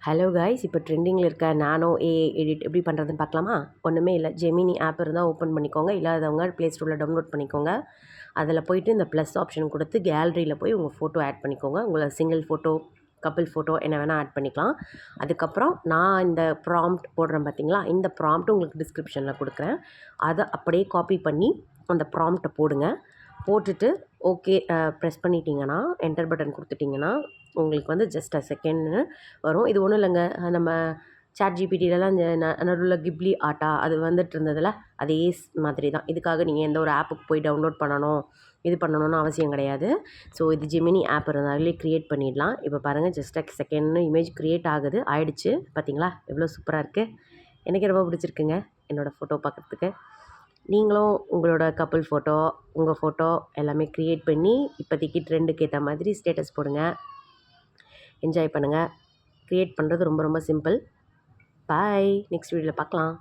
Hello guys, இப்போ ட்ரெண்டிங்கில் இருக்க நானோ ஏஐ எடிட் எப்படி பண்ணுறதுன்னு பார்க்கலாமா? ஒன்றுமே இல்லை, ஜெமினி ஆப் இருந்தால் ஓப்பன் பண்ணிக்கோங்க. இல்லாதவங்க ப்ளே ஸ்டோரில் டவுன்லோட் பண்ணிக்கோங்க. அதில் போய்ட்டு இந்த ப்ளஸ் ஆப்ஷன் கொடுத்து கேலரியில் போய் உங்கள் ஃபோட்டோ ஆட் பண்ணிக்கோங்க. உங்களை சிங்கிள் ஃபோட்டோ, கப்பிள் ஃபோட்டோ என்ன வேணால் ஆட் பண்ணிக்கலாம். அதுக்கப்புறம் நான் இந்த ப்ராம்ப்ட் போடுறேன் பார்த்தீங்களா, இந்த ப்ராம்ப்ட் உங்களுக்கு டிஸ்கிரிப்ஷனில் கொடுக்குறேன். அதை அப்படியே காப்பி பண்ணி அந்த ப்ராம்ப்டை போடுங்க. போட்டுட்டு ஓகே ப்ரெஸ் பண்ணிட்டீங்கன்னா, என்டர் பட்டன் கொடுத்துட்டிங்கன்னா உங்களுக்கு வந்து ஜஸ்ட் செகண்ட்னு வரும். இது ஒன்றும் இல்லைங்க, நம்ம சாட் ஜிபிடிலலாம் இந்த நடுவில் கிப்லி ஆர்ட்டா அது வந்துட்டு இருந்ததில்ல, அதே மாதிரி தான். இதுக்காக நீங்கள் எந்த ஒரு ஆப்புக்கு போய் டவுன்லோட் பண்ணணும், இது பண்ணணும்னு அவசியம் கிடையாது. ஸோ இது ஜெமினி ஆப் இருந்தாலே க்ரியேட் பண்ணிடலாம். இப்போ பாருங்கள், ஜஸ்ட் செகண்ட்னு இமேஜ் க்ரியேட் ஆயிடுச்சு. பார்த்தீங்களா எவ்வளோ சூப்பராக இருக்குது? எனக்கு ரொம்ப பிடிச்சிருக்குங்க என்னோடய ஃபோட்டோ பார்க்குறதுக்கு. நீங்களும் உங்களோட கப்புள் ஃபோட்டோ, உங்கள் ஃபோட்டோ எல்லாமே க்ரியேட் பண்ணி இப்போதைக்கு ட்ரெண்டுக்கு ஏற்ற மாதிரி ஸ்டேட்டஸ் போடுங்க. என்ஜாய் பண்ணுங்கள். க்ரியேட் பண்ணுறது ரொம்ப ரொம்ப சிம்பிள். பாய். நெக்ஸ்ட் வீடியோவில் பார்க்கலாம்.